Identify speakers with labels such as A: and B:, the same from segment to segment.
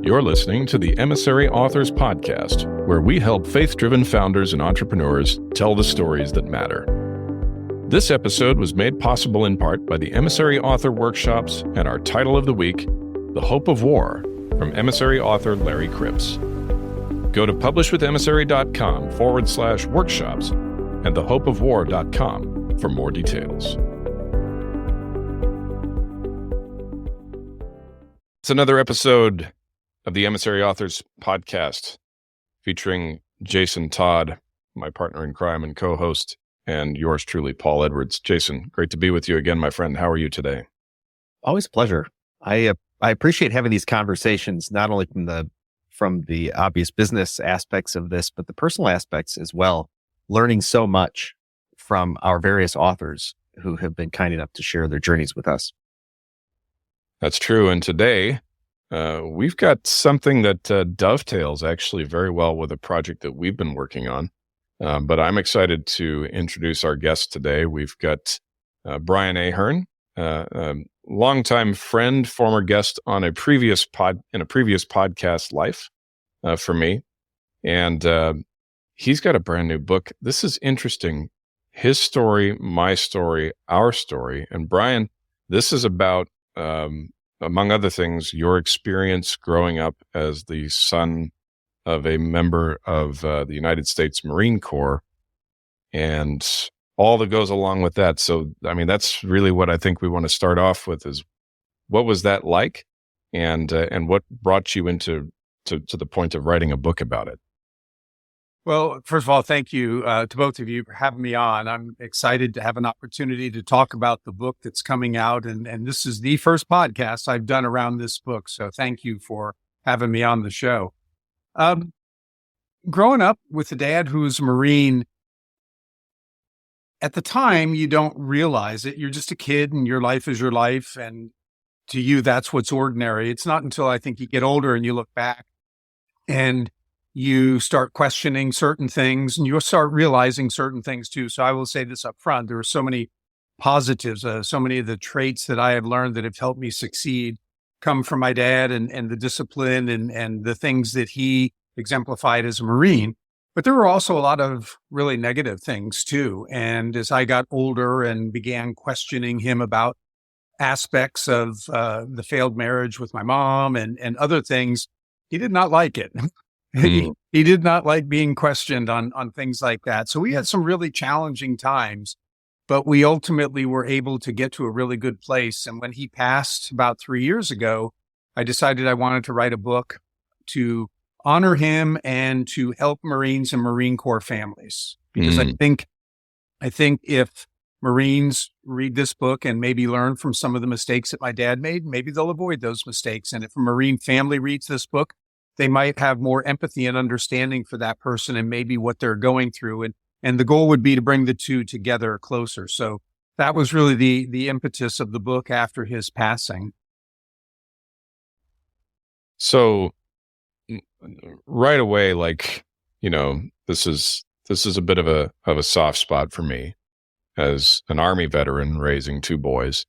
A: You're listening to the Emissary Authors Podcast, where we help faith-driven founders and entrepreneurs tell the stories that matter. This episode was made possible in part by the Emissary Author Workshops and our title of the week, The Hope of War, from Emissary author Larry Cripps. Go to publishwithemissary.com/workshops and thehopeofwar.com for more details. It's another episode of the Emissary Authors Podcast featuring Jason Todd, my partner in crime and co-host, and yours truly, Paul Edwards. Jason, great to be with you again, my friend. How are you today?
B: Always a pleasure. I appreciate having these conversations, not only from the obvious business aspects of this, but the personal aspects as well. Learning so much from our various authors who have been kind enough to share their journeys with us.
A: That's true. And today, we've got something that dovetails actually very well with a project that we've been working on. But I'm excited to introduce our guest today. We've got Brian Ahern, longtime friend, former guest on a previous podcast life for me. And he's got a brand new book. This is interesting. His story, my story, our story. And Brian, this is about among other things, your experience growing up as the son of a member of the United States Marine Corps and all that goes along with that. So, I mean, that's really what I think we want to start off with is what was that like and what brought you into to the point of writing a book about it?
C: Well, first of all, thank you to both of you for having me on. I'm excited to have an opportunity to talk about the book that's coming out. And this is the first podcast I've done around this book. So thank you for having me on the show. Growing up with a dad who's a Marine, at the time, you don't realize it. You're just a kid and your life is your life. And to you, that's what's ordinary. It's not until I think you get older and you look back and you start questioning certain things and you'll start realizing certain things too. So I will say this up front. There are so many positives, so many of the traits that I have learned that have helped me succeed come from my dad and the discipline and the things that he exemplified as a Marine. But there were also a lot of really negative things too. And as I got older and began questioning him about aspects of the failed marriage with my mom and other things, he did not like it. He did not like being questioned on things like that. So we had some really challenging times, but we ultimately were able to get to a really good place. And when he passed about 3 years ago, I decided I wanted to write a book to honor him and to help Marines and Marine Corps families. Because I think if Marines read this book and maybe learn from some of the mistakes that my dad made, maybe they'll avoid those mistakes. And if a Marine family reads this book, they might have more empathy and understanding for that person and maybe what they're going through. And the goal would be to bring the two together closer. So that was really the impetus of the book after his passing.
A: So right away, this is a bit of a soft spot for me as an Army veteran raising two boys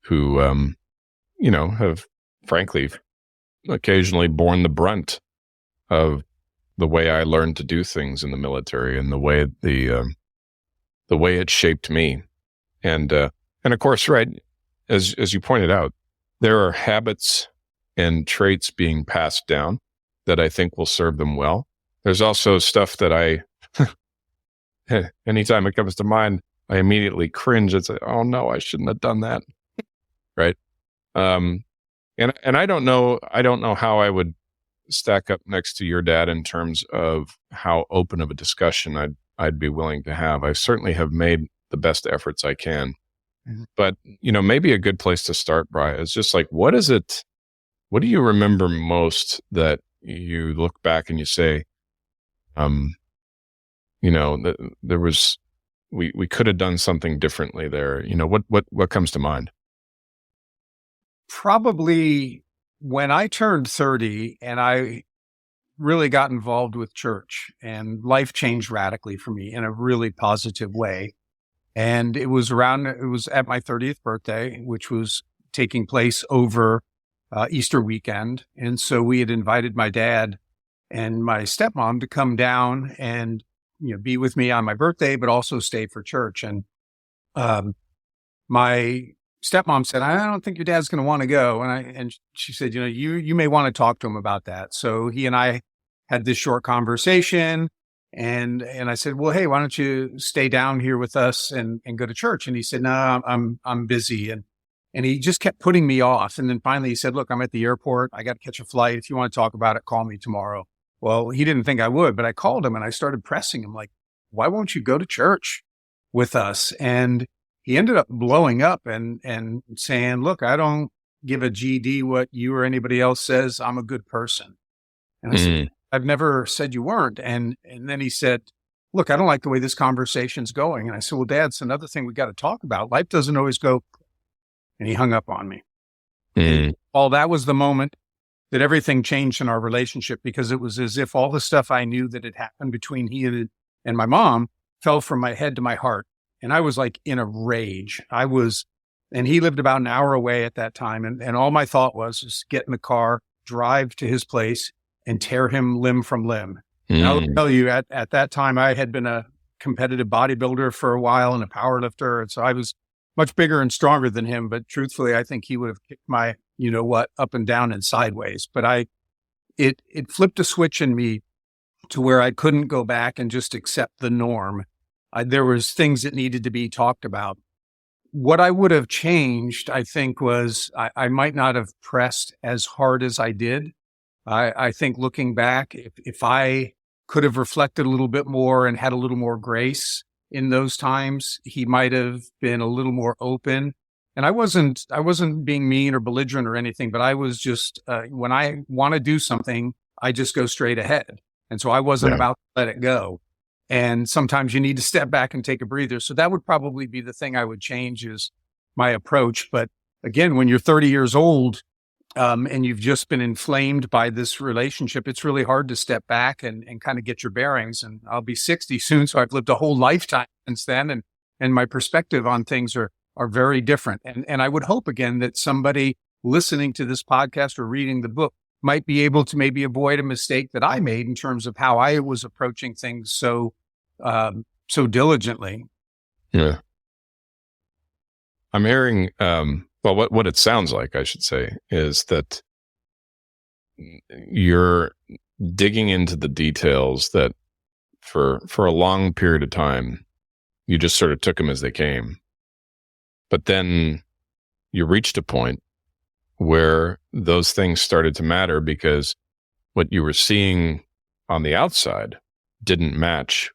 A: who, have frankly occasionally borne the brunt of the way I learned to do things in the military and the way it shaped me. And of course, right, as you pointed out, there are habits and traits being passed down that I think will serve them well. There's also stuff that anytime it comes to mind, I immediately cringe and say, oh no, I shouldn't have done that. Right. And I don't know how I would stack up next to your dad in terms of how open of a discussion I'd be willing to have. I certainly have made the best efforts I can. Mm-hmm. But, maybe a good place to start, Brian, is just like, what do you remember most that you look back and you say, there was, we could have done something differently there. What comes to mind?
C: Probably when I turned 30 and I really got involved with church and life changed radically for me in a really positive way. And it was at my 30th birthday, which was taking place over Easter weekend. And so we had invited my dad and my stepmom to come down and, be with me on my birthday, but also stay for church. And my stepmom said, I don't think your dad's going to want to go. And she said, you may want to talk to him about that. So he and I had this short conversation, and I said, well, hey, why don't you stay down here with us and go to church? And he said, no, I'm busy. And he just kept putting me off. And then finally he said, look, I'm at the airport. I got to catch a flight. If you want to talk about it, call me tomorrow. Well, he didn't think I would, but I called him and I started pressing him like, why won't you go to church with us? And he ended up blowing up and saying, look, I don't give a GD what you or anybody else says. I'm a good person. And I said, I've never said you weren't. And then he said, look, I don't like the way this conversation's going. And I said, well, Dad, it's another thing we got to talk about. Life doesn't always go. And he hung up on me. All that was the moment that everything changed in our relationship, because it was as if all the stuff I knew that had happened between he and my mom fell from my head to my heart. And I was like in a rage. And he lived about an hour away at that time. And all my thought was just get in the car, drive to his place and tear him limb from limb. And I'll tell you, at that time, I had been a competitive bodybuilder for a while and a power lifter. And so I was much bigger and stronger than him. But truthfully, I think he would have kicked my, up and down and sideways. But it flipped a switch in me to where I couldn't go back and just accept the norm. There was things that needed to be talked about. What I would have changed, I think, was I might not have pressed as hard as I did. I think looking back, if I could have reflected a little bit more and had a little more grace in those times, he might have been a little more open. And I wasn't being mean or belligerent or anything, but I was just, when I want to do something, I just go straight ahead. And so I wasn't about to let it go. And sometimes you need to step back and take a breather. So that would probably be the thing I would change, is my approach. But again, when you're 30 years old, and you've just been inflamed by this relationship, it's really hard to step back and kind of get your bearings. And I'll be 60 soon, so I've lived a whole lifetime since then. And my perspective on things are very different. And I would hope, again, that somebody listening to this podcast or reading the book might be able to maybe avoid a mistake that I made in terms of how I was approaching things so diligently.
A: Yeah. I'm hearing, well, what it sounds like, I should say, is that you're digging into the details that for a long period of time, you just sort of took them as they came. But then you reached a point where those things started to matter, because what you were seeing on the outside didn't match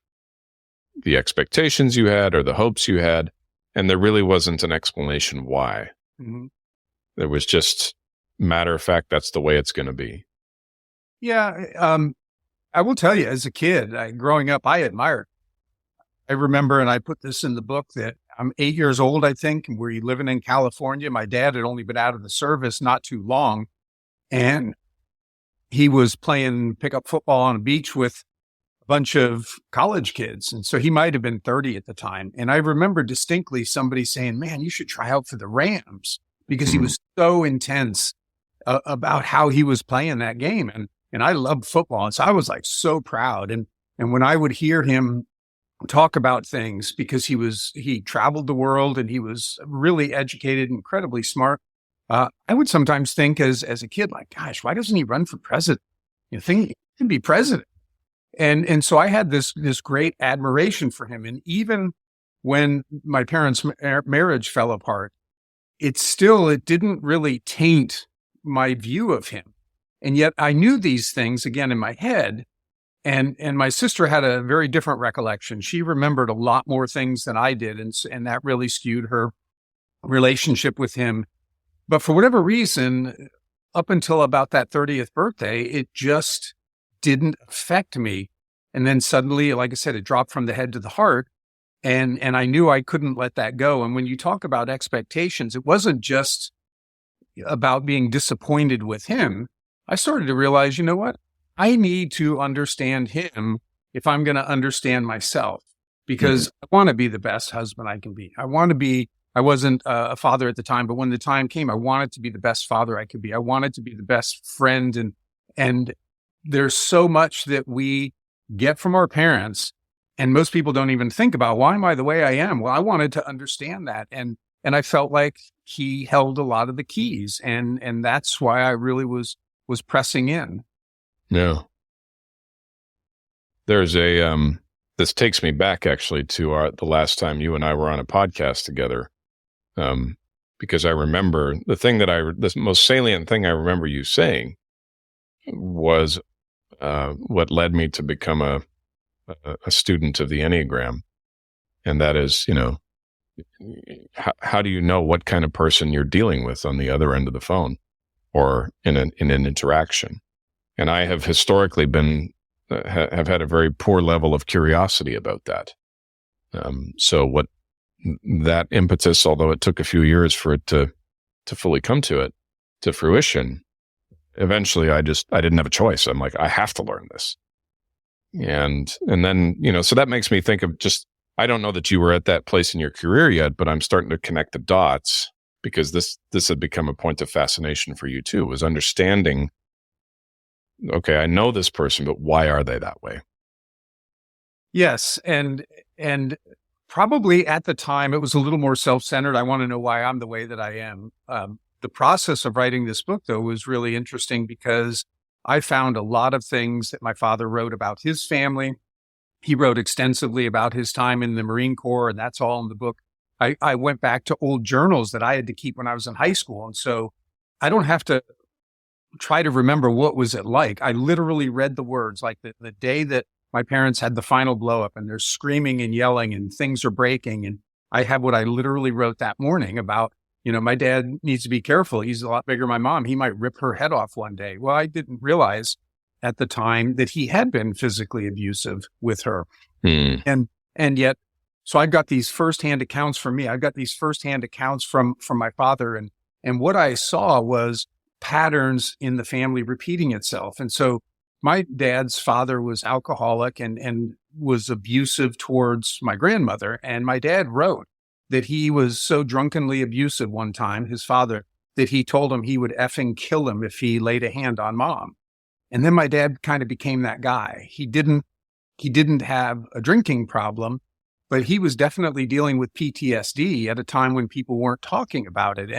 A: the expectations you had or the hopes you had. And there really wasn't an explanation why. Mm-hmm. There was just matter of fact, that's the way it's going to be.
C: Yeah. I will tell you, as a kid, growing up, I admired. I remember, and I put this in the book, that I'm 8 years old, I think, and we're living in California. My dad had only been out of the service not too long, and he was playing pickup football on a beach with a bunch of college kids. And so he might have been 30 at the time. And I remember distinctly somebody saying, man, you should try out for the Rams, because he was so intense about how he was playing that game. And I loved football. And so I was like so proud. And when I would hear him talk about things, because he traveled the world and he was really educated, incredibly smart. I would sometimes think as a kid, like, gosh, why doesn't he run for president? You think he could be president. And so I had this great admiration for him. And even when my parents' marriage fell apart, it didn't really taint my view of him. And yet I knew these things again in my head. And my sister had a very different recollection. She remembered a lot more things than I did. And that really skewed her relationship with him. But for whatever reason, up until about that 30th birthday, it just didn't affect me. And then suddenly, like I said, it dropped from the head to the heart. And I knew I couldn't let that go. And when you talk about expectations, it wasn't just about being disappointed with him. I started to realize, you know what? I need to understand him if I'm going to understand myself, because I want to be the best husband I can be. I want to be I wasn't a father at the time, but when the time came, I wanted to be the best father I could be. I wanted to be the best friend. And there's so much that we get from our parents, and most people don't even think about, why am I the way I am? Well, I wanted to understand that. And I felt like he held a lot of the keys, and that's why I really was pressing in.
A: Yeah. There's this takes me back actually to the last time you and I were on a podcast together. Because I remember the most salient thing I remember you saying was what led me to become a student of the Enneagram. And that is, how do you know what kind of person you're dealing with on the other end of the phone or in an interaction? And I have historically have had a very poor level of curiosity about that. So what that impetus, although it took a few years for it to fully come to fruition, eventually I didn't have a choice. I'm like, I have to learn this. And then, so that makes me think of I don't know that you were at that place in your career yet, but I'm starting to connect the dots because this had become a point of fascination for you too, was understanding, okay, I know this person, but why are they that way?
C: Yes. And probably at the time, it was a little more self-centered. I want to know why I'm the way that I am. The process of writing this book, though, was really interesting because I found a lot of things that my father wrote about his family. He wrote extensively about his time in the Marine Corps, and that's all in the book. I went back to old journals that I had to keep when I was in high school. And so I don't have to try to remember what was it like. I literally read the words, like the day that my parents had the final blow up and they're screaming and yelling and things are breaking. And I have what I literally wrote that morning about, my dad needs to be careful. He's a lot bigger than my mom. He might rip her head off one day. Well, I didn't realize at the time that he had been physically abusive with her. And yet, so I've got these firsthand accounts from me. I've got these firsthand accounts from my father. And what I saw was patterns in the family repeating itself. And so my dad's father was alcoholic and was abusive towards my grandmother. And my dad wrote that he was so drunkenly abusive one time, his father, that he told him he would effing kill him if he laid a hand on mom. And then my dad kind of became that guy. He didn't have a drinking problem, but he was definitely dealing with PTSD at a time when people weren't talking about it.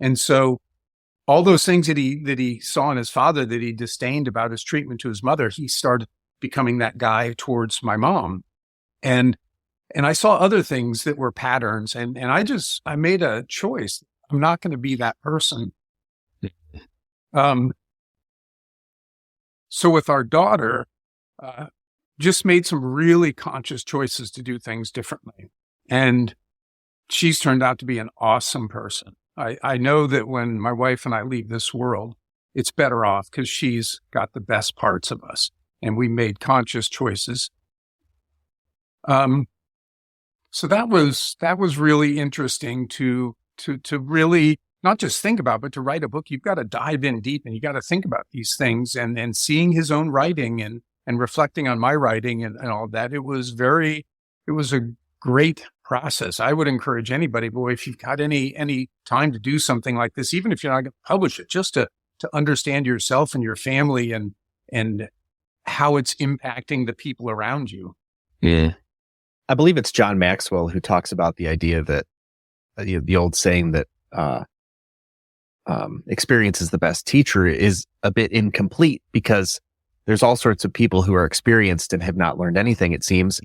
C: And so all those things that he saw in his father that he disdained about his treatment to his mother, he started becoming that guy towards my mom. And I saw other things that were patterns. And I made a choice. I'm not going to be that person. So with our daughter, just made some really conscious choices to do things differently. And she's turned out to be an awesome person. I know that when my wife and I leave this world, it's better off because she's got the best parts of us and we made conscious choices. So that was really interesting to really not just think about, but to write a book. You've got to dive in deep and you got to think about these things and seeing his own writing and reflecting on my writing and all that. It was a great process. I would encourage anybody, boy, if you've got any time to do something like this, even if you're not going to publish it, just to understand yourself and your family and how it's impacting the people around you.
A: Yeah.
B: I believe it's John Maxwell who talks about the idea that the old saying that experience is the best teacher is a bit incomplete because there's all sorts of people who are experienced and have not learned anything, it seems.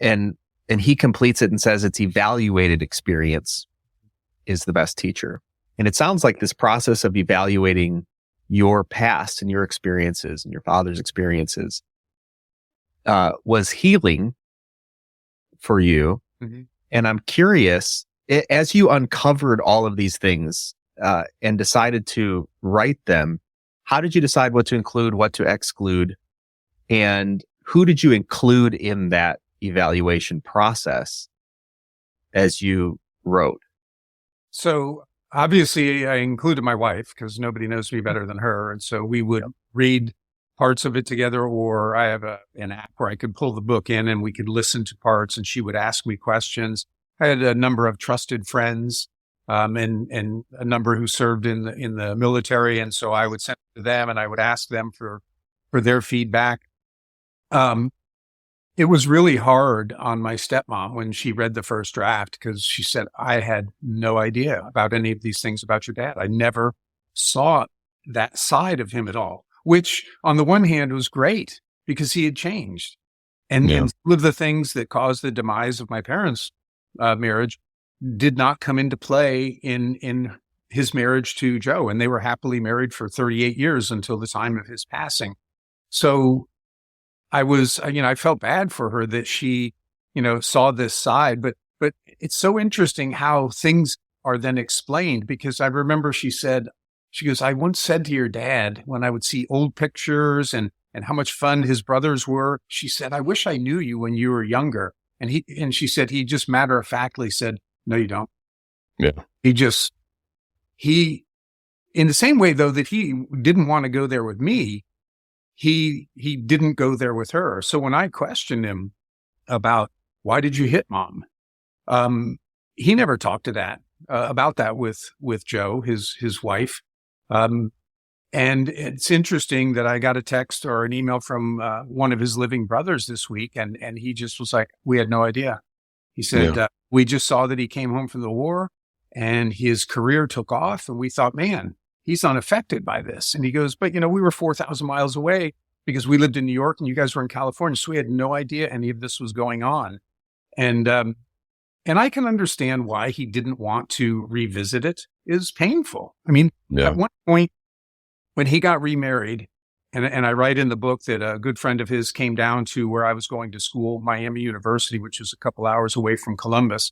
B: And he completes it and says it's evaluated experience is the best teacher. And it sounds like this process of evaluating your past and your experiences and your father's experiences was healing for you.
C: Mm-hmm.
B: And I'm curious, as you uncovered all of these things and decided to write them, how did you decide what to include, what to exclude, and who did you include in that evaluation process as you wrote?
C: So obviously I included my wife because nobody knows me better than her. And so we would read parts of it together, or I have an app where I could pull the book in and we could listen to parts and she would ask me questions. I had a number of trusted friends, and a number who served in the military. And so I would send it to them and I would ask them for their feedback. It was really hard on my stepmom when she read the first draft, because she said, I had no idea about any of these things about your dad. I never saw that side of him at all, which on the one hand was great because he had changed. And some of the things that caused the demise of my parents' marriage did not come into play in his marriage to Joe. And they were happily married for 38 years until the time of his passing. So I felt bad for her that she, saw this side, but it's so interesting how things are then explained, because I remember she goes, I once said to your dad when I would see old pictures and how much fun his brothers were, she said, I wish I knew you when you were younger. And she said, he just matter of factly said, no, you don't.
A: Yeah.
C: He, in the same way though, that he didn't want to go there with me, he didn't go there with her. So when I questioned him about why did you hit mom, he never talked to that, about that with Joe, his wife. And it's interesting that I got a text or an email from one of his living brothers this week, and he just was like, we had no idea. He said, we just saw that he came home from the war and his career took off, and we thought, man, he's unaffected by this. And he goes, but we were 4,000 miles away because we lived in New York and you guys were in California. So we had no idea any of this was going on. And I can understand why he didn't want to revisit it. It's painful. I mean, at one point when he got remarried, and I write in the book that a good friend of his came down to where I was going to school, Miami University, which was a couple hours away from Columbus.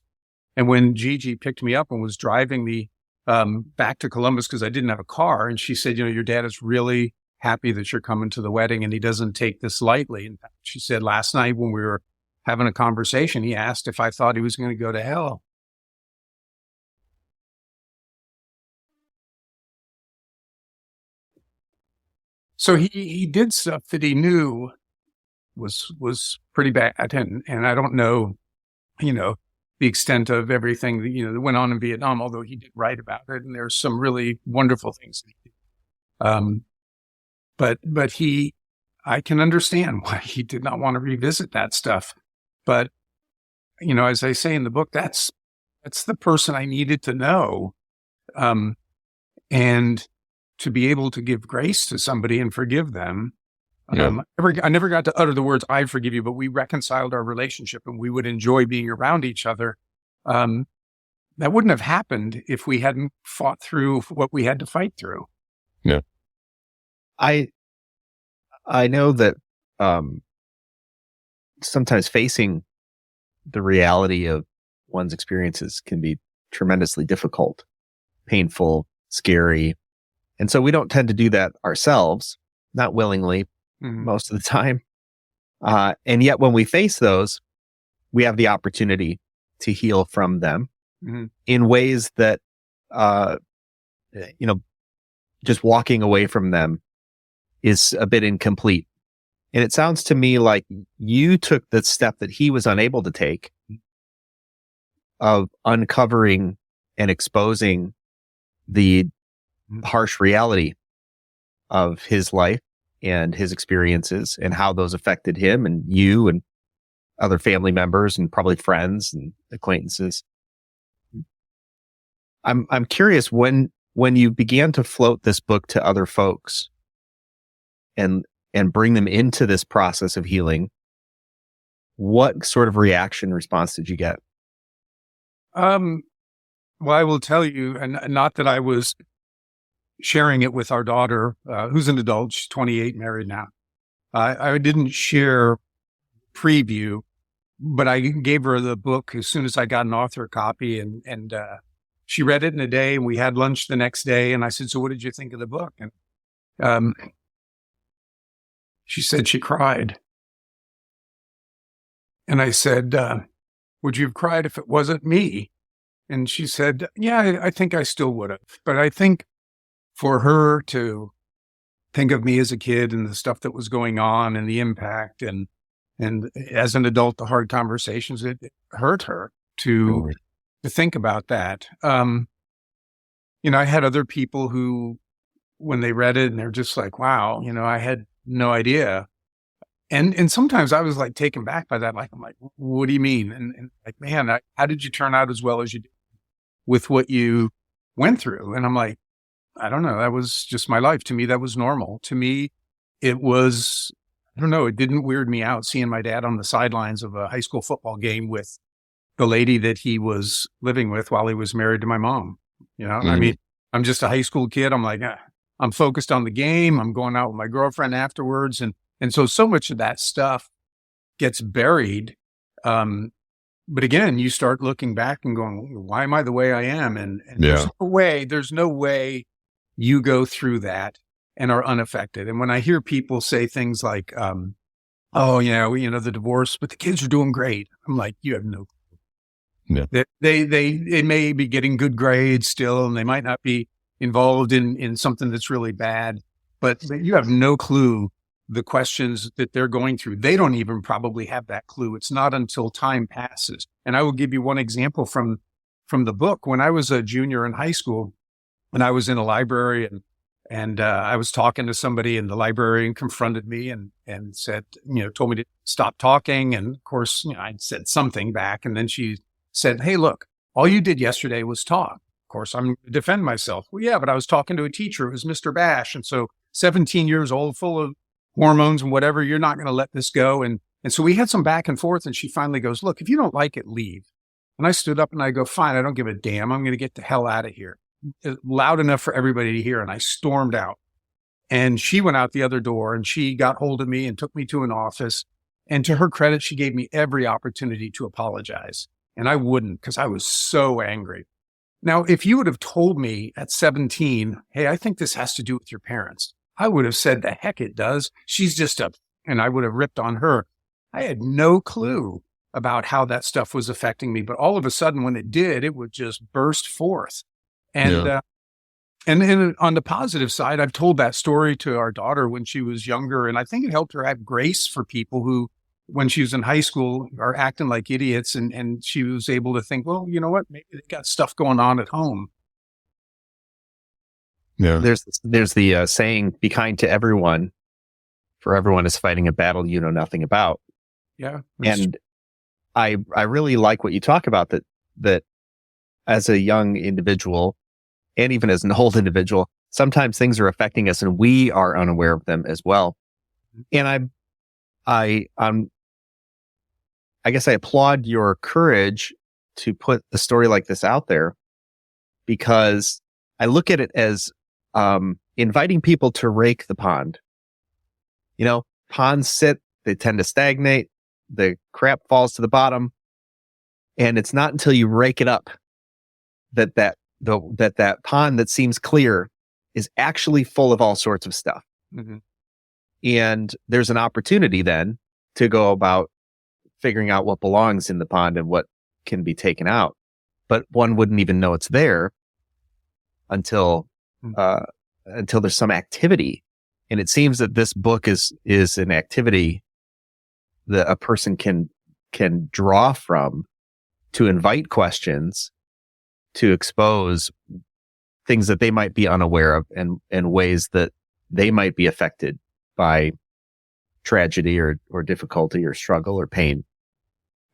C: And when Gigi picked me up and was driving me back to Columbus, because I didn't have a car, and she said, your dad is really happy that you're coming to the wedding and he doesn't take this lightly. In fact, she said last night when we were having a conversation, he asked if I thought he was going to go to hell. So he did stuff that he knew was pretty bad, and I don't know, the extent of everything that, that went on in Vietnam, although he did write about it. And there's some really wonderful things that he did. But I can understand why he did not want to revisit that stuff. But, as I say in the book, that's the person I needed to know. And to be able to give grace to somebody and forgive them. I never got to utter the words, I forgive you, but we reconciled our relationship and we would enjoy being around each other. That wouldn't have happened if we hadn't fought through what we had to fight through.
A: Yeah.
B: I know that sometimes facing the reality of one's experiences can be tremendously difficult, painful, scary. And so we don't tend to do that ourselves, not willingly, most of the time. And yet when we face those, we have the opportunity to heal from them in ways that, just walking away from them is a bit incomplete. And it sounds to me like you took the step that he was unable to take of uncovering and exposing the harsh reality of his life and his experiences and how those affected him and you and other family members and probably friends and acquaintances. I'm curious, when you began to float this book to other folks and bring them into this process of healing, what sort of reaction response did you get?
C: Well, I will tell you, and not that I was sharing it with our daughter, who's an adult. She's 28, married now. I didn't share preview, but I gave her the book as soon as I got an author copy, and she read it in a day, and we had lunch the next day. And I said, so what did you think of the book? And she said she cried. And I said, would you have cried if it wasn't me? And she said, yeah, I think I still would have. But I think for her to think of me as a kid and the stuff that was going on and the impact and as an adult, the hard conversations, it hurt her. to think about that. I had other people who, when they read it, and they're just like, wow, I had no idea. And sometimes I was like taken back by that. Like, I'm like, what do you mean? And like, man, how did you turn out as well as you did with what you went through? And I'm like, I don't know. That was just my life. To me, that was normal. To me, it was, I don't know. It didn't weird me out seeing my dad on the sidelines of a high school football game with the lady that he was living with while he was married to my mom. I mean, I'm just a high school kid. I'm like, I'm focused on the game. I'm going out with my girlfriend afterwards. And so much of that stuff gets buried. But again, you start looking back and going, why am I the way I am? And there's no way you go through that and are unaffected. And when I hear people say things like, the divorce, but the kids are doing great. I'm like, you have no clue. Yeah. They may be getting good grades still, and they might not be involved in something that's really bad, but you have no clue the questions that they're going through. They don't even probably have that clue. It's not until time passes. And I will give you one example from the book. When I was a junior in high school, and I was in a library, and I was talking to somebody, and the librarian confronted me and said, told me to stop talking. And of course, I said something back, and then she said, hey, look, all you did yesterday was talk. Of course, I'm going to defend myself. Well, yeah, but I was talking to a teacher. It was Mr. Bash. And so 17 years old, full of hormones and whatever, you're not going to let this go. And so we had some back and forth, and she finally goes, look, if you don't like it, leave. And I stood up and I go, fine, I don't give a damn. I'm going to get the hell out of here. Loud enough for everybody to hear. And I stormed out, and she went out the other door, and she got hold of me and took me to an office. And to her credit, she gave me every opportunity to apologize. And I wouldn't, because I was so angry. Now, if you would have told me at 17, hey, I think this has to do with your parents, I would have said, the heck it does. She's just and I would have ripped on her. I had no clue about how that stuff was affecting me. But all of a sudden, when it did, it would just burst forth. And, and on the positive side, I've told that story to our daughter when she was younger. And I think it helped her have grace for people who, when she was in high school, are acting like idiots. And she was able to think, well, you know what? Maybe they got stuff going on at home.
B: Yeah. There's the saying, be kind to everyone, for everyone is fighting a battle you know nothing about.
C: Yeah.
B: And I really like what you talk about, that as a young individual, and even as an old individual, sometimes things are affecting us and we are unaware of them as well. And I guess I applaud your courage to put a story like this out there, because I look at it as inviting people to rake the pond. Ponds they tend to stagnate, the crap falls to the bottom, and it's not until you rake it up that pond that seems clear is actually full of all sorts of stuff. Mm-hmm. And there's an opportunity then to go about figuring out what belongs in the pond and what can be taken out. But one wouldn't even know it's there until there's some activity. And it seems that this book is an activity that a person can draw from to invite questions, to expose things that they might be unaware of, and ways that they might be affected by tragedy or difficulty or struggle or pain.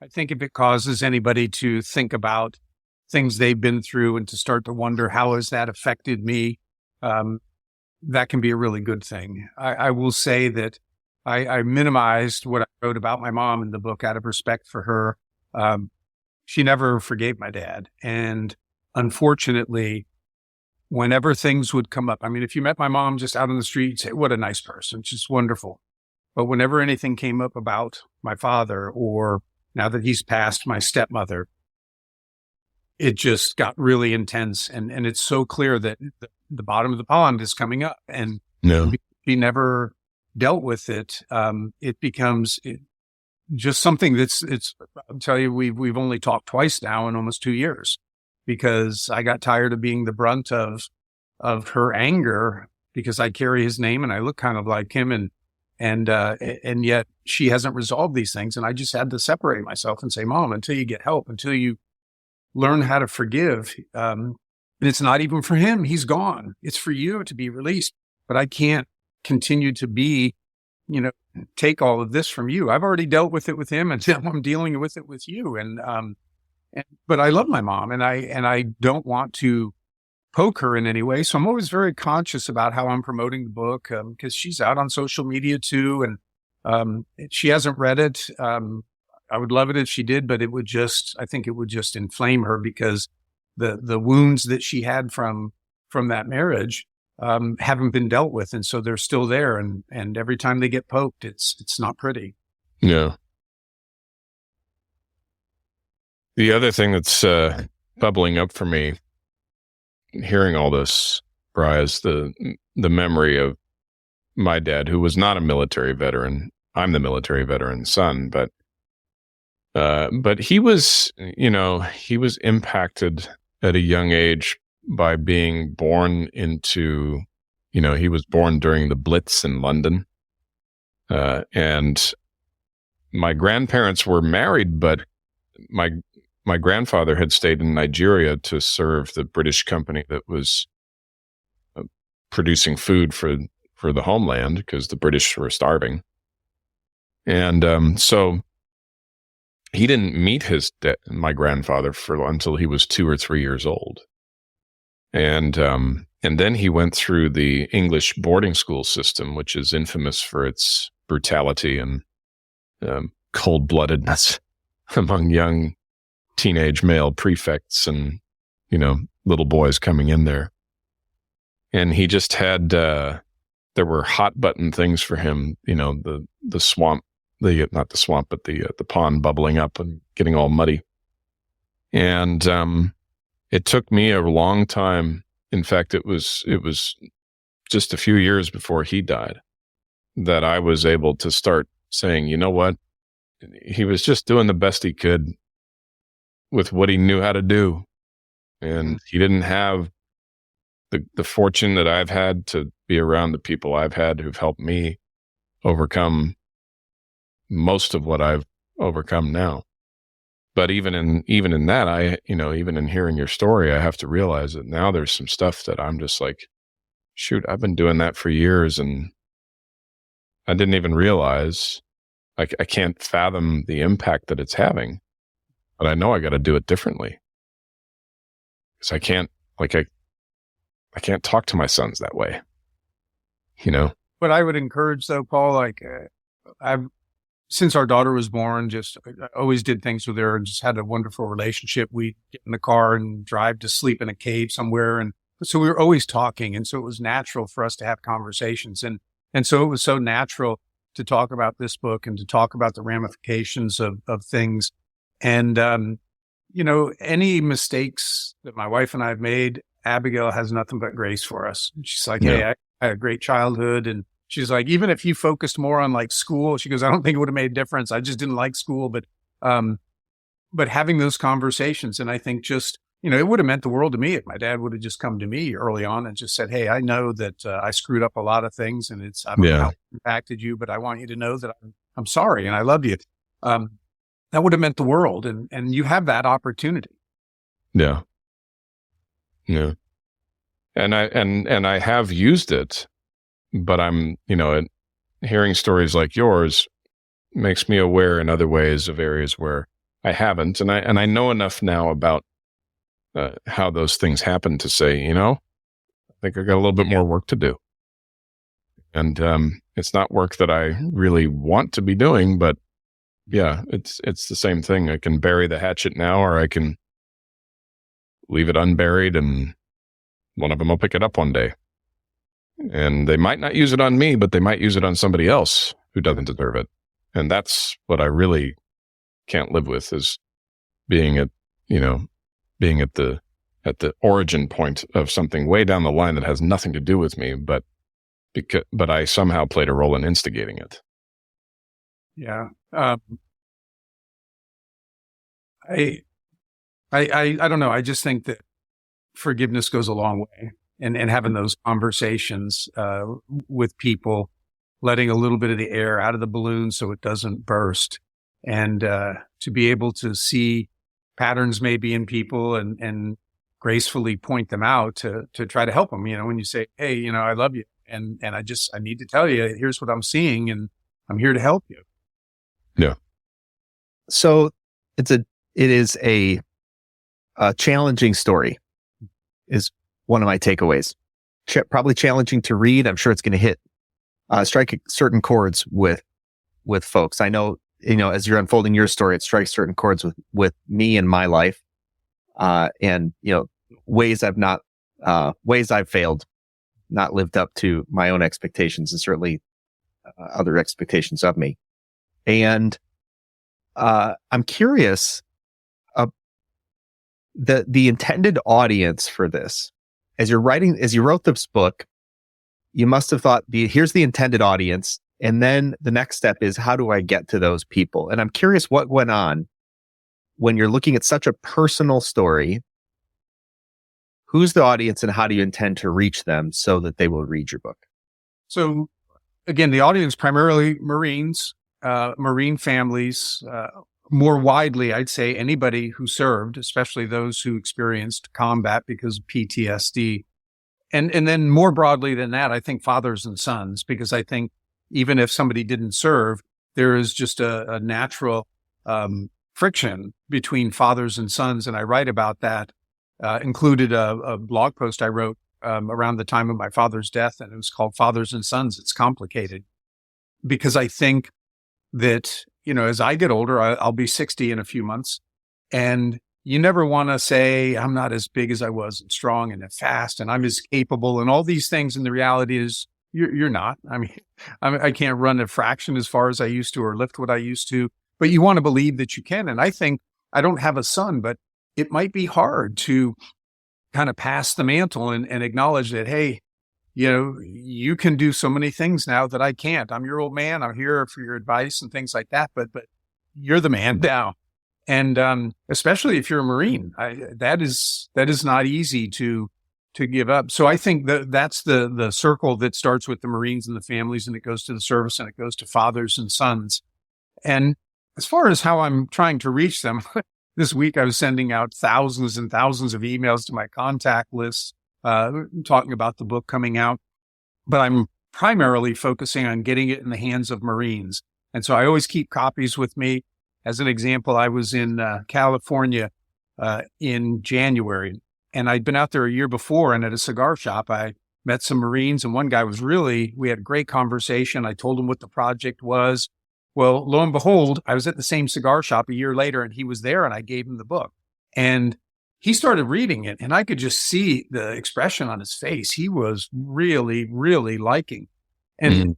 C: I think if it causes anybody to think about things they've been through and to start to wonder, how has that affected me? That can be a really good thing. I will say that I minimized what I wrote about my mom in the book out of respect for her. She never forgave my dad. And unfortunately, whenever things would come up, I mean, if you met my mom just out on the street, you'd say, what a nice person. She's wonderful. But whenever anything came up about my father, or now that he's passed, my stepmother, it just got really intense. And it's so clear that the bottom of the pond is coming up, and if he never dealt with it, it becomes just something I'll tell you, we've only talked twice now in almost 2 years, because I got tired of being the brunt of her anger, because I carry his name and I look kind of like him, and yet she hasn't resolved these things. And I just had to separate myself and say, Mom, until you get help, until you learn how to forgive. And it's not even for him. He's gone. It's for you to be released. But I can't continue to be, take all of this from you. I've already dealt with it with him, and now I'm dealing with it with you. But I love my mom, and I don't want to poke her in any way. So I'm always very conscious about how I'm promoting the book, because she's out on social media too. And she hasn't read it. I would love it if she did, but I think it would just inflame her, because the wounds that she had from that marriage haven't been dealt with. And so they're still there. And every time they get poked, it's not pretty.
A: Yeah. The other thing that's bubbling up for me, hearing all this, Bri, is the memory of my dad, who was not a military veteran. I'm the military veteran's son, but he was, he was impacted at a young age by being born into, he was born during the Blitz in London. And my grandparents were married, but my grandfather had stayed in Nigeria to serve the British company that was producing food for the homeland, because the British were starving. And so he didn't meet my grandfather until he was 2 or 3 years old. And then he went through the English boarding school system, which is infamous for its brutality and cold-bloodedness among young teenage male prefects and, little boys coming in there. And he just had, there were hot button things for him, the swamp, not the swamp, but the pond bubbling up and getting all muddy. And it took me a long time. In fact, it was just a few years before he died that I was able to start saying, you know what? He was just doing the best he could with what he knew how to do. And he didn't have the fortune that I've had to be around the people I've had who've helped me overcome most of what I've overcome now. But even in that, even in hearing your story, I have to realize that now there's some stuff that I'm just like, shoot, I've been doing that for years, and I didn't even realize. I can't fathom the impact that it's having, but I know I got to do it differently, because I can't talk to my sons that way,
C: What I would encourage, though, Paul, since our daughter was born, I always did things with her and just had a wonderful relationship. We'd get in the car and drive to sleep in a cave somewhere. And so we were always talking. And so it was natural for us to have conversations. And so it was so natural to talk about this book and to talk about the ramifications of things. And, any mistakes that my wife and I have made, Abigail has nothing but grace for us. And she's like, hey, I had a great childhood. And she's like, even if you focused more on like school, she goes, I don't think it would have made a difference. I just didn't like school. But having those conversations, and I think just, it would have meant the world to me if my dad would have just come to me early on and just said, hey, I know that I screwed up a lot of things, and I don't know how it impacted you, but I want you to know that I'm sorry and I love you. That would have meant the world. And you have that opportunity.
A: Yeah. Yeah. And I have used it. But I'm, hearing stories like yours makes me aware in other ways of areas where I haven't. And I know enough now about how those things happen to say, I think I got a little bit more work to do. And it's not work that I really want to be doing, but yeah, it's the same thing. I can bury the hatchet now, or I can leave it unburied, and one of them will pick it up one day. And they might not use it on me, but they might use it on somebody else who doesn't deserve it. And that's what I really can't live with, is being at the origin point of something way down the line that has nothing to do with me, but I somehow played a role in instigating it.
C: Yeah. I don't know. I just think that forgiveness goes a long way. And having those conversations with people, letting a little bit of the air out of the balloon so it doesn't burst, and to be able to see patterns may be in people and gracefully point them out to try to help them. When you say, hey, I love you. And I need to tell you, here's what I'm seeing and I'm here to help you.
A: Yeah.
B: So it is a challenging story is one of my takeaways. Probably challenging to read. I'm sure it's going to strike certain chords with folks. I know, as you're unfolding your story, it strikes certain chords with me and my life. And ways I've failed, not lived up to my own expectations and certainly other expectations of me. And I'm curious, the intended audience for this, as you wrote this book, you must have thought, here's the intended audience. And then the next step is, how do I get to those people? And I'm curious what went on when you're looking at such a personal story. Who's the audience and how do you intend to reach them so that they will read your book?
C: So again, the audience, primarily Marines, Marine families, more widely, I'd say anybody who served, especially those who experienced combat because of PTSD. And then more broadly than that, I think fathers and sons, because I think even if somebody didn't serve, there is just a natural friction between fathers and sons. And I write about that, included a blog post I wrote around the time of my father's death, and it was called Fathers and Sons. It's complicated because I think that, as I get older, I'll be 60 in a few months, and you never want to say, I'm not as big as I was and strong and fast and I'm as capable and all these things. And the reality is you're not. I can't run a fraction as far as I used to or lift what I used to, but you want to believe that you can. And I think I don't have a son, but it might be hard to kind of pass the mantle and acknowledge that, hey, you can do so many things now that I can't. I'm your old man. I'm here for your advice and things like that, but you're the man now. And especially if you're a Marine, that is not easy to give up. So I think that's the circle that starts with the Marines and the families, and it goes to the service and it goes to fathers and sons. And as far as how I'm trying to reach them, this week I was sending out thousands and thousands of emails to my contact list, talking about the book coming out, but I'm primarily focusing on getting it in the hands of Marines. And so I always keep copies with me. As an example, I was in California in January, and I'd been out there a year before, and at a cigar shop, I met some Marines, and one guy we had a great conversation. I told him what the project was. Well, lo and behold, I was at the same cigar shop a year later, and he was there, and I gave him the book. And he started reading it, and I could just see the expression on his face. He was really, really liking. And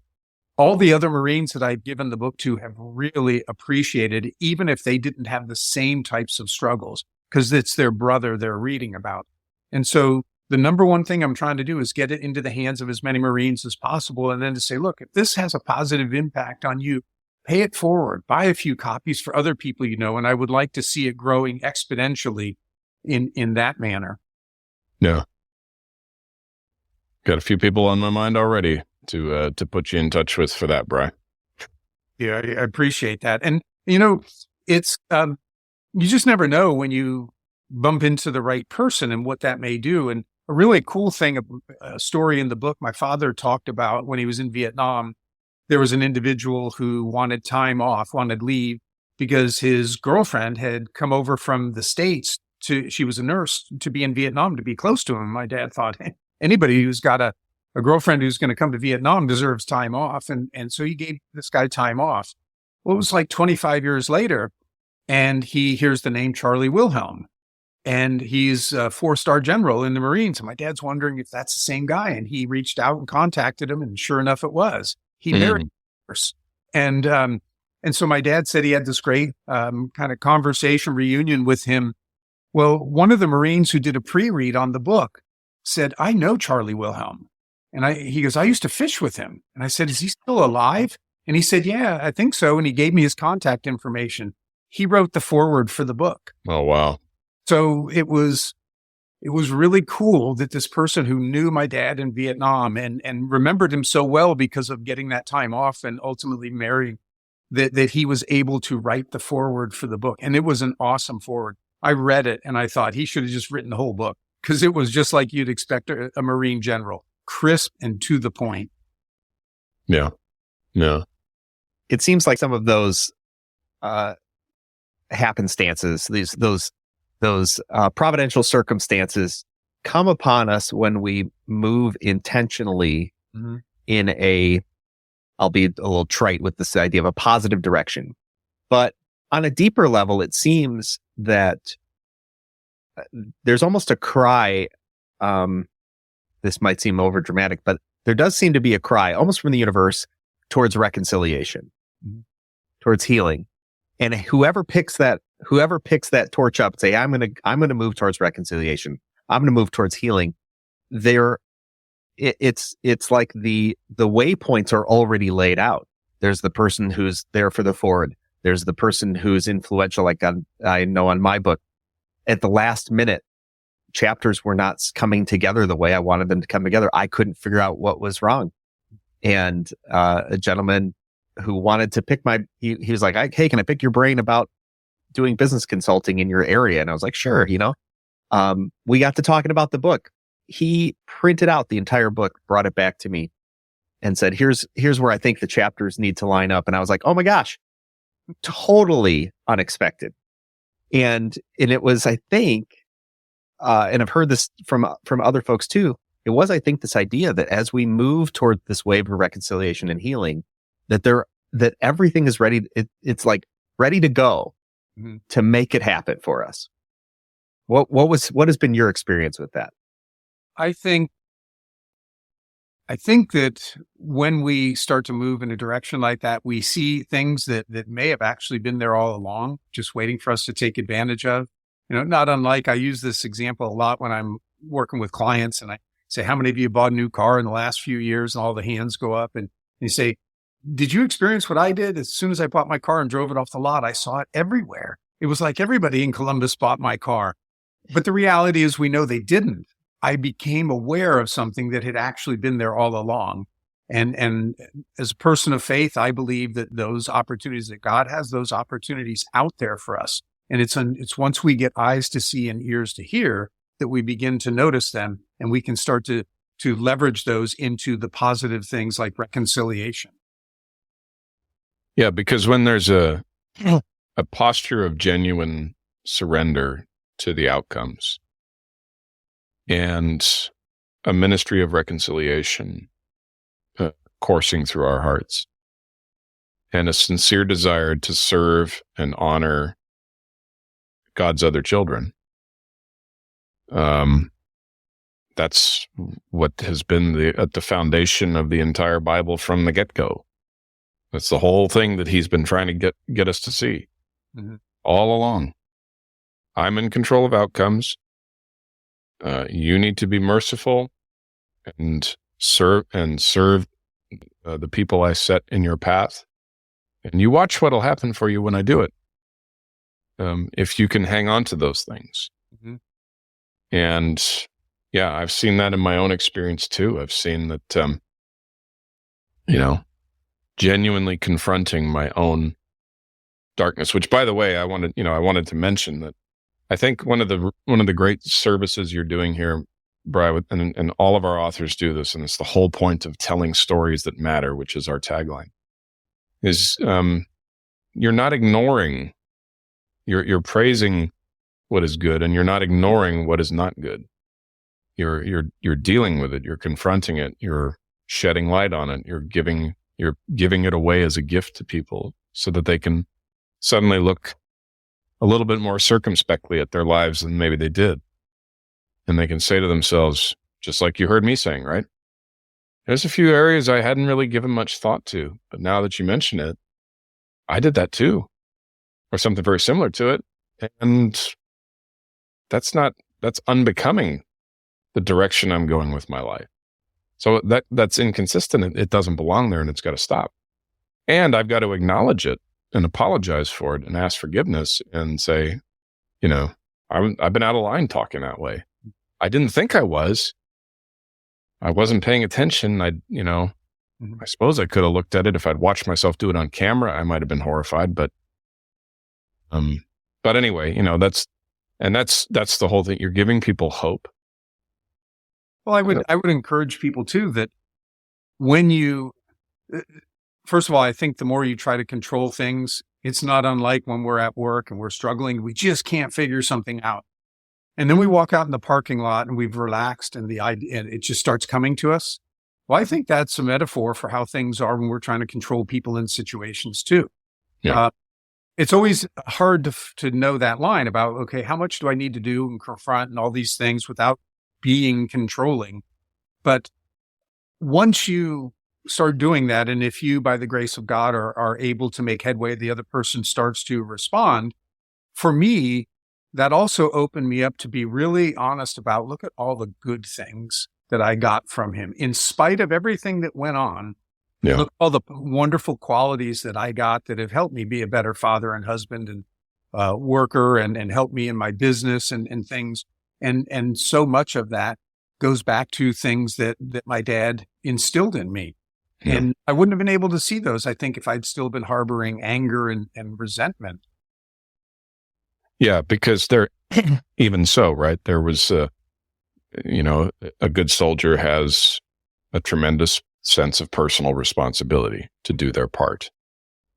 C: all the other Marines that I've given the book to have really appreciated it, even if they didn't have the same types of struggles, because it's their brother they're reading about. And so the number one thing I'm trying to do is get it into the hands of as many Marines as possible. And then to say, look, if this has a positive impact on you, pay it forward, buy a few copies for other people you know. And I would like to see it growing exponentially in that manner.
A: Yeah. Got a few people on my mind already to put you in touch with for that, Brian.
C: Yeah, I appreciate that. And, it's, you just never know when you bump into the right person and what that may do. And a really cool thing, a story in the book my father talked about when he was in Vietnam, there was an individual who wanted time off, wanted leave, because his girlfriend had come over from the States she was a nurse, to be in Vietnam, to be close to him. My dad thought, hey, anybody who's got a girlfriend who's going to come to Vietnam deserves time off. And so he gave this guy time off. Well, it was like 25 years later, and he hears the name Charlie Wilhelm, and he's a 4-star general in the Marines. And my dad's wondering if that's the same guy. And he reached out and contacted him, and sure enough, it was. He married a nurse. And so my dad said he had this great kind of conversation reunion with him. Well, one of the Marines who did a pre-read on the book said, I know Charlie Wilhelm. And he goes, I used to fish with him. And I said, is he still alive? And he said, yeah, I think so. And he gave me his contact information. He wrote the foreword for the book.
A: Oh, wow.
C: So it was really cool that this person who knew my dad in Vietnam and remembered him so well because of getting that time off and ultimately marrying, that he was able to write the foreword for the book. And it was an awesome foreword. I read it and I thought he should have just written the whole book, because it was just like you'd expect a Marine general, crisp and to the point.
A: Yeah. Yeah.
B: It seems like some of those happenstances, those providential circumstances come upon us when we move intentionally in I'll be a little trite with this idea of a positive direction. But on a deeper level, it seems that there's almost a cry. This might seem over dramatic, but there does seem to be a cry almost from the universe towards reconciliation, towards healing. And whoever picks that torch up and say, I'm going to move towards reconciliation, I'm going to move towards healing. It's like the waypoints are already laid out. There's the person who's there for the forward. There's the person who's influential, like I know on my book. At the last minute, chapters were not coming together the way I wanted them to come together. I couldn't figure out what was wrong. And a gentleman who wanted to pick he was like, hey, can I pick your brain about doing business consulting in your area? And I was like, sure, we got to talking about the book. He printed out the entire book, brought it back to me and said, here's where I think the chapters need to line up. And I was like, oh my gosh, totally unexpected. And it was, I think, and I've heard this from other folks too. It was, I think, this idea that as we move toward this wave of reconciliation and healing, that everything is ready. It's like ready to go to make it happen for us. What has been your experience with that?
C: I think that when we start to move in a direction like that, we see things that may have actually been there all along, just waiting for us to take advantage of. Not unlike, I use this example a lot when I'm working with clients and I say, how many of you bought a new car in the last few years? And all the hands go up and you say, did you experience what I did? As soon as I bought my car and drove it off the lot, I saw it everywhere. It was like everybody in Columbus bought my car. But the reality is we know they didn't. I became aware of something that had actually been there all along. And as a person of faith, I believe that those opportunities, that God has those opportunities out there for us. And it's once we get eyes to see and ears to hear that we begin to notice them, and we can start to leverage those into the positive things like reconciliation.
A: Yeah, because when there's a posture of genuine surrender to the outcomes and a ministry of reconciliation coursing through our hearts and a sincere desire to serve and honor God's other children, that's what has been at the foundation of the entire Bible from the get-go. That's the whole thing that he's been trying to get us to see all along. I'm in control of outcomes. You need to be merciful and serve the people I set in your path. And you watch what'll happen for you when I do it. If you can hang on to those things. And yeah, I've seen that in my own experience too. I've seen that, genuinely confronting my own darkness, which, by the way, I wanted to mention that I think one of the great services you're doing here, Brian, and all of our authors do this, and it's the whole point of telling stories that matter, which is our tagline, is you're not ignoring, you're praising what is good, and you're not ignoring what is not good. You're dealing with it, you're confronting it, you're shedding light on it, you're giving it away as a gift to people so that they can suddenly look a little bit more circumspectly at their lives than maybe they did. And they can say to themselves, just like you heard me saying, right? There's a few areas I hadn't really given much thought to, but now that you mention it, I did that too, or something very similar to it. And that's unbecoming the direction I'm going with my life. So that's inconsistent. It doesn't belong there, and it's got to stop. And I've got to acknowledge it and apologize for it and ask forgiveness and say, I've been out of line talking that way. I didn't think I was. I wasn't paying attention. I suppose I could have looked at it. If I'd watched myself do it on camera, I might have been horrified. But anyway, And that's the whole thing. You're giving people hope.
C: Well, I would encourage people too that when you, first of all, I think the more you try to control things, it's not unlike when we're at work and we're struggling, we just can't figure something out. And then we walk out in the parking lot and we've relaxed and the idea, and it just starts coming to us. Well, I think that's a metaphor for how things are when we're trying to control people in situations too.
A: Yeah.
C: It's always hard to know that line about, okay, how much do I need to do and confront and all these things without being controlling? But once you start doing that, and if you, by the grace of God, are able to make headway, the other person starts to respond. For me, that also opened me up to be really honest about, look at all the good things that I got from him. In spite of everything that went on,
A: Yeah.
C: look at all the wonderful qualities that I got that have helped me be a better father and husband and worker and helped me in my business and things. And so much of that goes back to things that my dad instilled in me.
A: Yeah.
C: And I wouldn't have been able to see those, I think, if I'd still been harboring anger and resentment.
A: Yeah, because even so, right? There was, a good soldier has a tremendous sense of personal responsibility to do their part.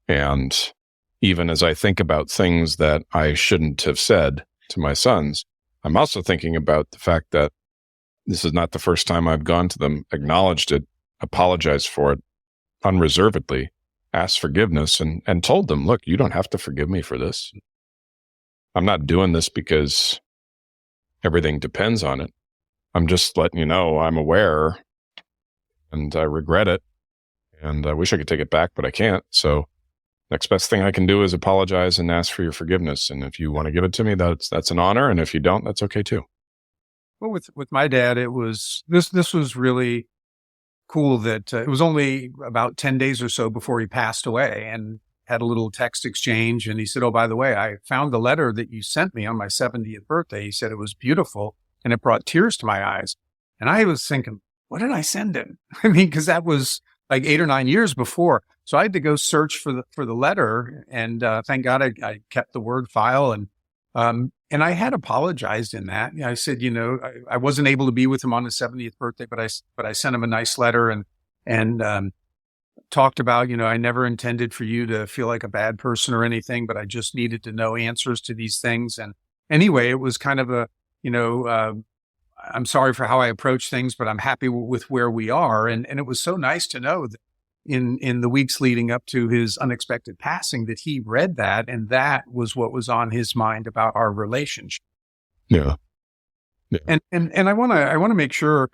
A: And even as I think about things that I shouldn't have said to my sons, I'm also thinking about the fact that this is not the first time I've gone to them, acknowledged it, apologized for it unreservedly, asked forgiveness, and told them, look, you don't have to forgive me for this. I'm not doing this because everything depends on it. I'm just letting you know I'm aware and I regret it. And I wish I could take it back, but I can't. So next best thing I can do is apologize and ask for your forgiveness. And if you want to give it to me, that's an honor. And if you don't, that's okay too.
C: Well, with my dad, it was, this was really cool that it was only about 10 days or so before he passed away, and had a little text exchange. And he said, oh, by the way, I found the letter that you sent me on my 70th birthday. He said it was beautiful and it brought tears to my eyes. And I was thinking, what did I send him? I mean, because that was like 8 or 9 years before. So I had to go search for the letter. And thank God I kept the Word file. And I had apologized in that. I said, I wasn't able to be with him on his 70th birthday, but I sent him a nice letter and talked about, I never intended for you to feel like a bad person or anything, but I just needed to know answers to these things. And anyway, it was kind of a, I'm sorry for how I approach things, but I'm happy with where we are. And it was so nice to know that in the weeks leading up to his unexpected passing, that he read that, and that was what was on his mind about our relationship.
A: Yeah.
C: And I want to make sure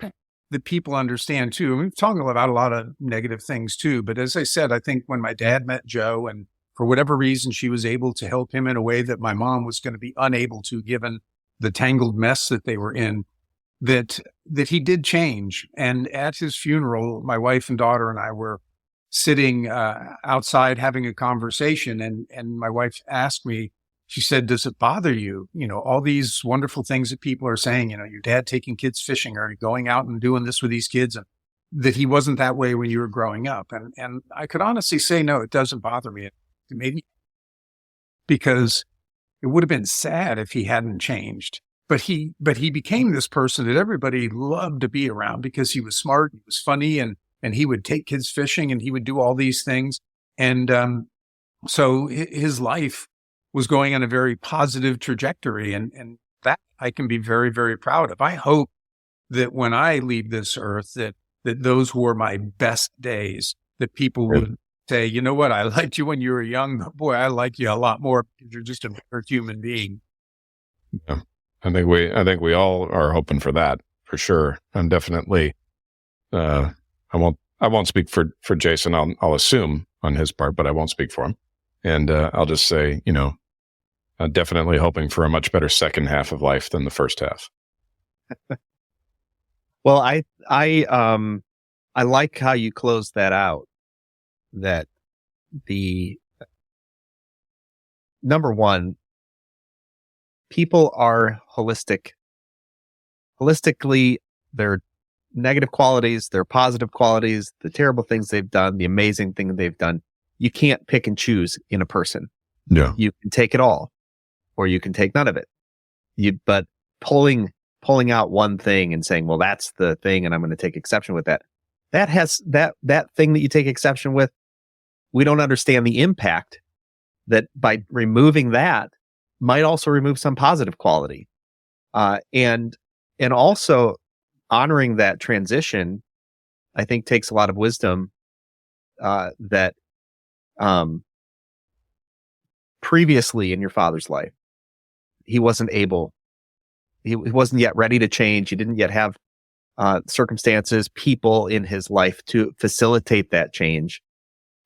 C: that people understand too. And we've talked about a lot of negative things too, but as I said, I think when my dad met Joe, and for whatever reason, she was able to help him in a way that my mom was going to be unable to, given the tangled mess that they were in, that he did change. And at his funeral, my wife and daughter and I were sitting outside having a conversation, and my wife asked me, she said, does it bother you? All these wonderful things that people are saying, your dad taking kids fishing or going out and doing this with these kids, and that he wasn't that way when you were growing up. And I could honestly say, no, it doesn't bother me. It made me, because it would have been sad if he hadn't changed. But he became this person that everybody loved to be around because he was smart, he was funny, and he would take kids fishing and he would do all these things. And so his life was going on a very positive trajectory. And that I can be very, very proud of. I hope that when I leave this earth, that those were my best days, that people would say, you know what, I liked you when you were young, but boy, I like you a lot more because you're just a better human being.
A: Yeah. I think we all are hoping for that, for sure. I'm definitely, I won't speak for Jason. I'll assume on his part, but I won't speak for him. And I'll just say, I'm definitely hoping for a much better second half of life than the first half.
B: Well, I like how you closed that out. That the number one, people are holistic. Holistically, their negative qualities, their positive qualities, the terrible things they've done, the amazing thing they've done. You can't pick and choose in a person.
A: Yeah.
B: You can take it all, or you can take none of it. but pulling out one thing and saying, well, that's the thing, and I'm going to take exception with that. That thing that you take exception with, we don't understand the impact that by removing that might also remove some positive quality. And also honoring that transition, I think, takes a lot of wisdom, that, previously in your father's life, he wasn't yet ready to change. He didn't yet have, circumstances, people in his life to facilitate that change.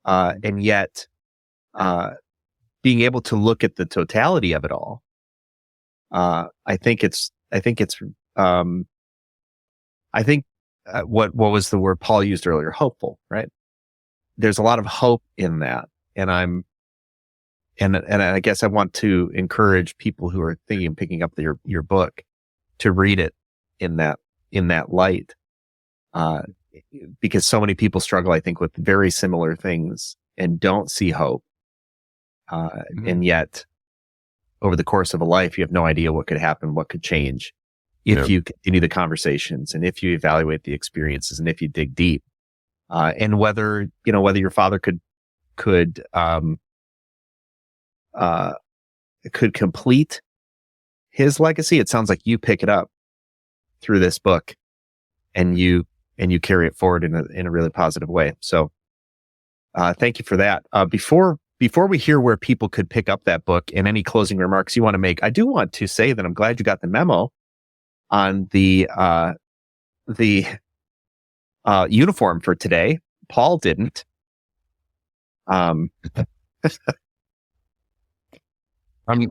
B: And yet, being able to look at the totality of it all, I think what was the word Paul used earlier? Hopeful, right? There's a lot of hope in that. And I guess I want to encourage people who are thinking of picking up your book to read it in that light. Because so many people struggle, I think, with very similar things and don't see hope. And yet over the course of a life, you have no idea what could happen, what could change if you continue the conversations and if you evaluate the experiences and if you dig deep. And whether your father could complete his legacy. It sounds like you pick it up through this book and you carry it forward in a really positive way. So, thank you for that. Before we hear where people could pick up that book and any closing remarks you want to make, I do want to say that I'm glad you got the memo on the uniform for today. Paul didn't.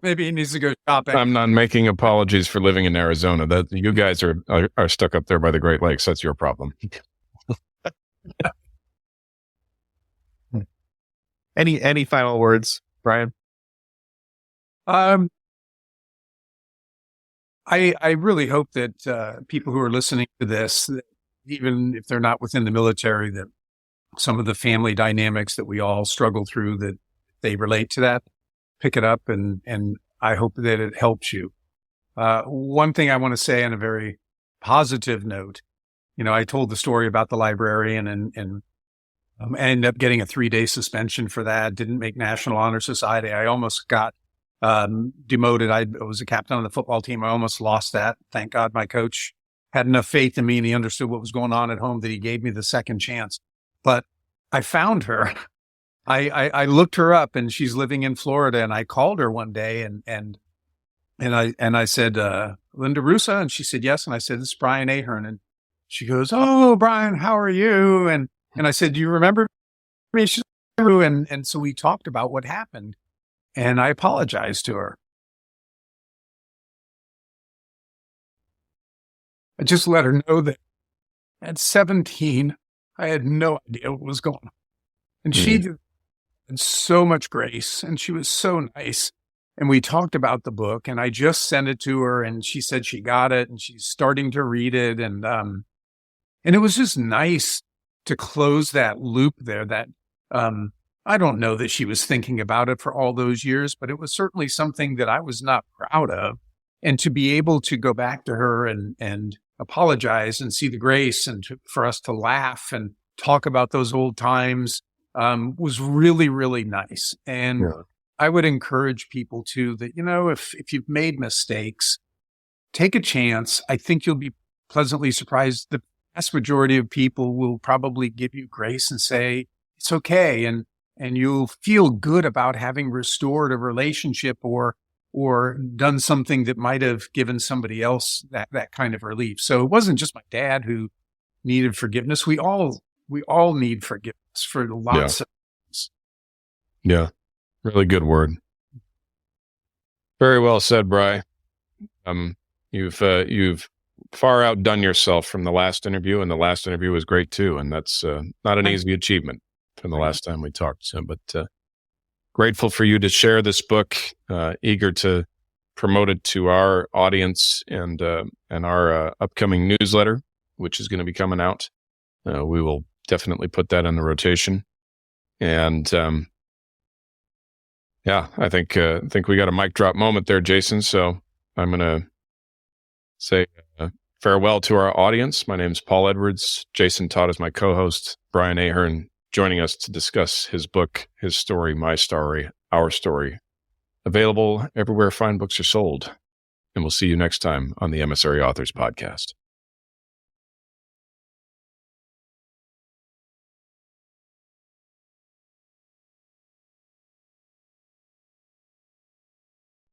C: Maybe he needs to go shopping.
A: I'm not making apologies for living in Arizona. That you guys are stuck up there by the Great Lakes. That's your problem.
B: Any final words, Brian?
C: I really hope that people who are listening to this, that even if they're not within the military, that some of the family dynamics that we all struggle through, that they relate to that, pick it up, and I hope that it helps you. One thing I want to say on a very positive note, I told the story about the librarian and I ended up getting a 3-day suspension for that. Didn't make National Honor Society. I almost got demoted. I was a captain on the football team. I almost lost that. Thank God my coach had enough faith in me and he understood what was going on at home that he gave me the second chance. But I found her. I looked her up and she's living in Florida, and I called her one day and I said, Linda Russa? And she said, yes. And I said, this is Brian Ahern. And she goes, oh, Brian, how are you? And I said, do you remember me? She said, and so we talked about what happened, and I apologized to her. I just let her know that at 17, I had no idea what was going on. And she had so much grace, and she was so nice. And we talked about the book, and I just sent it to her, and she said she got it, and she's starting to read it. And it was just nice to close that loop there. That I don't know that she was thinking about it for all those years, but it was certainly something that I was not proud of. And to be able to go back to her and apologize and see the grace, and for us to laugh and talk about those old times was really, really nice. And I would encourage people too that, if you've made mistakes, take a chance. I think you'll be pleasantly surprised. The vast majority of people will probably give you grace and say, it's okay. And you'll feel good about having restored a relationship or done something that might have given somebody else that kind of relief. So it wasn't just my dad who needed forgiveness. We all need forgiveness for lots of things.
A: Yeah. Really good word. Very well said, Bri. You've far outdone yourself from the last interview, and the last interview was great too. And that's not an easy achievement from the last time we talked. So, but grateful for you to share this book. Eager to promote it to our audience and our upcoming newsletter, which is going to be coming out. We will definitely put that in the rotation. And I think we got a mic drop moment there, Jason. So I'm going to say farewell to our audience. My name is Paul Edwards. Jason Todd is my co-host. Brian Ahern joining us to discuss his book, his story, my story, our story. Available everywhere fine books are sold. And we'll see you next time on the Emissary Authors Podcast.